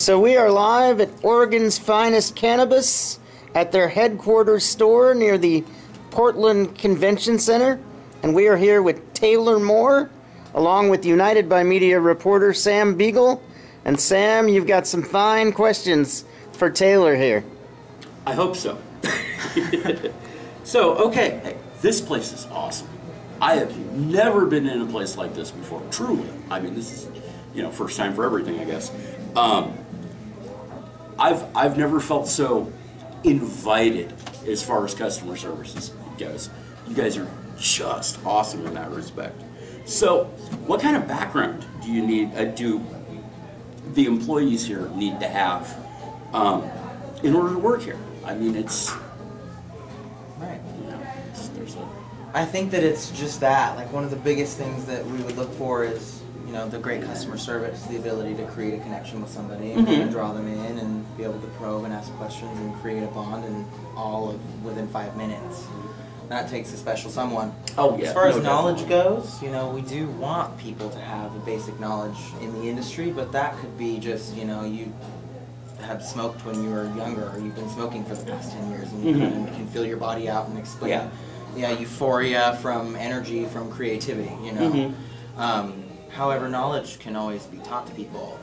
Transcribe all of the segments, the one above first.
So we are live at Oregon's Finest Cannabis at their headquarters store near the Portland Convention Center. And we are here with Taylor Moore, along with United by Media reporter Sam Beagle. And Sam, you've got some fine questions for Taylor here. I hope so. So, okay, hey, this place is awesome. I have never been in a place like this before, truly. I mean, this is, first time for everything, I guess. I've never felt so invited as far as customer services goes. You guys are just awesome in that respect. So, what kind of background do you need? Do the employees here need to have in order to work here? I mean, it's right. There's a. I think that it's just that. Like, one of the biggest things that we would look for is, the great customer service, the ability to create a connection with somebody and kind of draw them in and be able to probe and ask questions and create a bond, and all within 5 minutes. That takes a special someone. Oh, yeah. As far as knowledge goes, we do want people to have a basic knowledge in the industry, but that could be just, you have smoked when you were younger, or you've been smoking for the past 10 years, and you kind of can feel your body out and explain euphoria from energy, from creativity, However, knowledge can always be taught to people.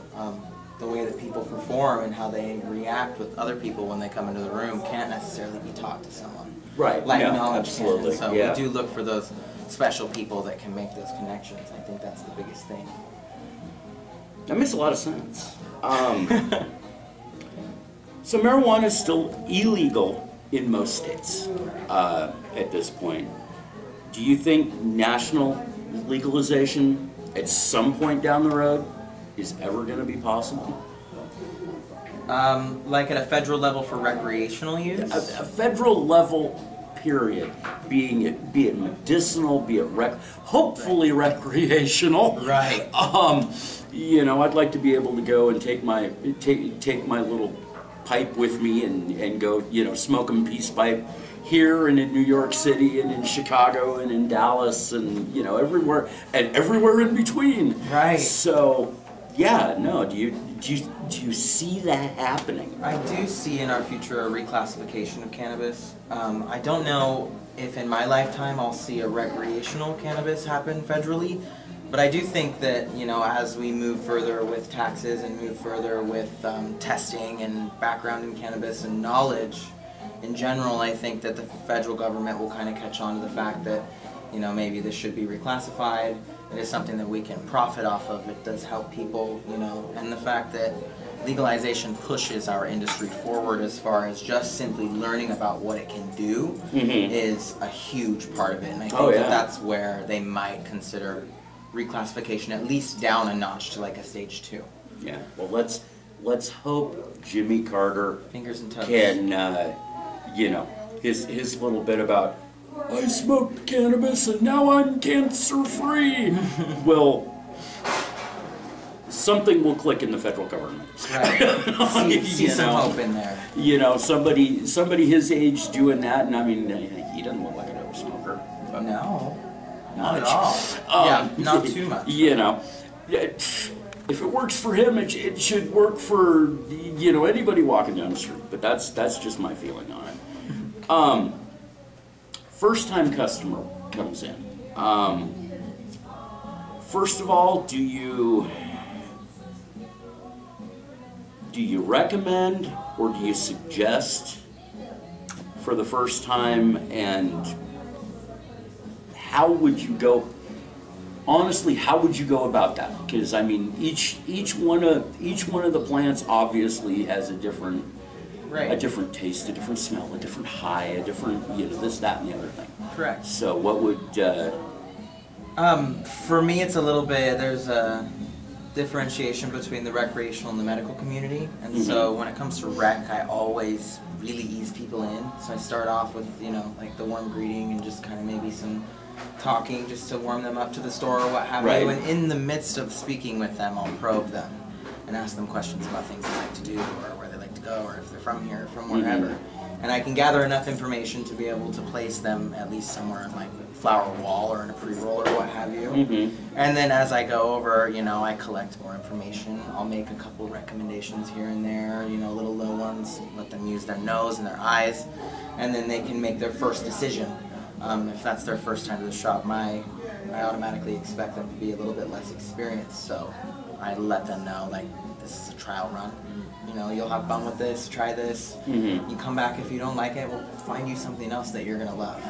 The way that people perform and how they react with other people when they come into the room can't necessarily be taught to someone. Right. Like yeah, knowledge absolutely. can. So yeah. we do look for those special people that can make those connections. I think that's the biggest thing. That makes a lot of sense. So marijuana is still illegal in most states at this point. Do you think national legalization at some point down the road is ever going to be possible? Like at a federal level for recreational use? A federal level, period. Be it medicinal, be it hopefully recreational. Right. I'd like to be able to go and take my little pipe with me and go, smoke a peace pipe here and in New York City and in Chicago and in Dallas and everywhere in between. Right. So, yeah, no. Do you see that happening? I do see in our future a reclassification of cannabis. I don't know if in my lifetime I'll see a recreational cannabis happen federally, but I do think that as we move further with taxes and move further with testing and background in cannabis and knowledge in general, I think that the federal government will kind of catch on to the fact that, maybe this should be reclassified. It is something that we can profit off of. It does help people, and the fact that legalization pushes our industry forward as far as just simply learning about what it can do is a huge part of it. And I think that that's where they might consider reclassification, at least down a notch to like a stage 2. Yeah. Well, let's hope Jimmy Carter Fingers and toes. Can his little bit about I smoked cannabis and now I'm cancer free. Something will click in the federal government. Right. See some hope in there. Somebody his age doing that, and I mean, he doesn't look like a dope smoker. No, not at all. Not too much. If it works for him, it should work for anybody walking down the street. But that's just my feeling on it. First time customer comes in. First of all, do you recommend or do you suggest for the first time, and how would you go? Honestly, how would you go about that? Because I mean, each one of the plants obviously has a different taste, a different smell, a different high, a different this, that, and the other thing. Correct. So what would? For me, it's a little bit. There's a differentiation between the recreational and the medical community, and so when it comes to rec, I always really ease people in. So I start off with like the warm greeting and just kind of maybe some talking just to warm them up to the store or what have you, and in the midst of speaking with them, I'll probe them and ask them questions about things they like to do or where they like to go, or if they're from here, from wherever. And I can gather enough information to be able to place them at least somewhere on like a flower wall or in a pre-roll or what have you. And then as I go over, you know, I collect more information. I'll make a couple recommendations here and there, you know, little low ones, let them use their nose and their eyes, and then they can make their first decision. If that's their first time to the shop, I automatically expect them to be a little bit less experienced, so I let them know, like, this is a trial run. You know, you'll have fun with this, try this. You come back if you don't like it, we'll find you something else that you're gonna love.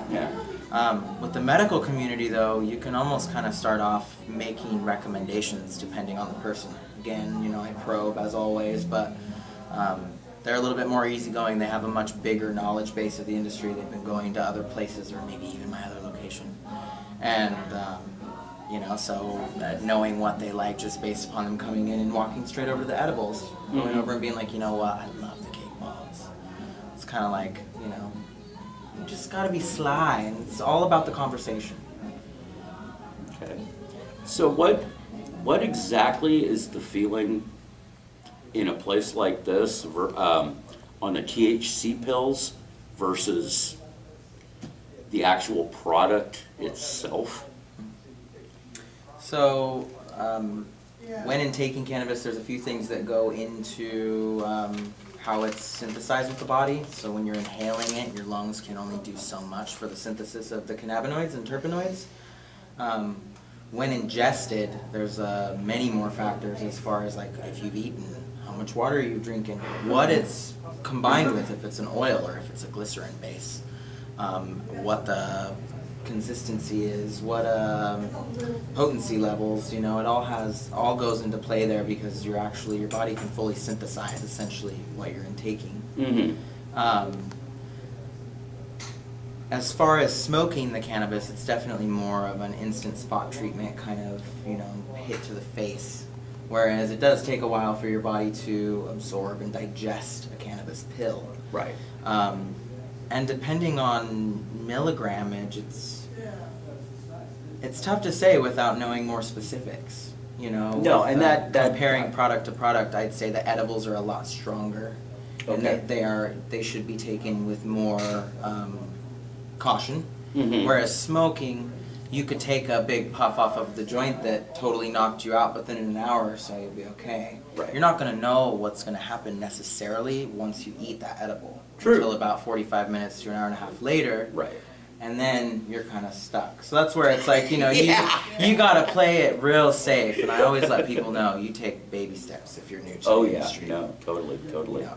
With the medical community though, you can almost kind of start off making recommendations depending on the person. Again, you know, I probe as always, but they're a little bit more easygoing. They have a much bigger knowledge base of the industry. They've been going to other places or maybe even my other location. And you know, so knowing what they like just based upon them coming in and walking straight over to the edibles, going over and being like, you know what, I love the cake balls. It's kind of like, you know, you just got to be sly, and it's all about the conversation. Okay. So what exactly is the feeling in a place like this on the THC pills versus the actual product itself? So, when intaking cannabis, there's a few things that go into how it's synthesized with the body. So when you're inhaling it, your lungs can only do so much for the synthesis of the cannabinoids and terpenoids. When ingested, there's many more factors as far as like if you've eaten, how much water are you drinking, what it's combined with, if it's an oil or if it's a glycerin base, what the consistency is, what potency levels, you know, it all goes into play there because your body can fully synthesize essentially what you're intaking. As far as smoking the cannabis, it's definitely more of an instant spot treatment kind of, you know, hit to the face, whereas it does take a while for your body to absorb and digest a cannabis pill. Right. And depending on milligrammage, it's tough to say without knowing more specifics. You know, no, and that comparing product to product, I'd say the edibles are a lot stronger, and they should be taken with more caution. Whereas smoking, you could take a big puff off of the joint that totally knocked you out, but then in an hour or so you'll be okay. Right. You're not going to know what's going to happen necessarily once you eat that edible. True. Until about 45 minutes to an hour and a half later. Right. And then you're kind of stuck. So that's where it's like, you know, you got to play it real safe. And I always let people know, you take baby steps if you're new to the industry. No, totally. You know,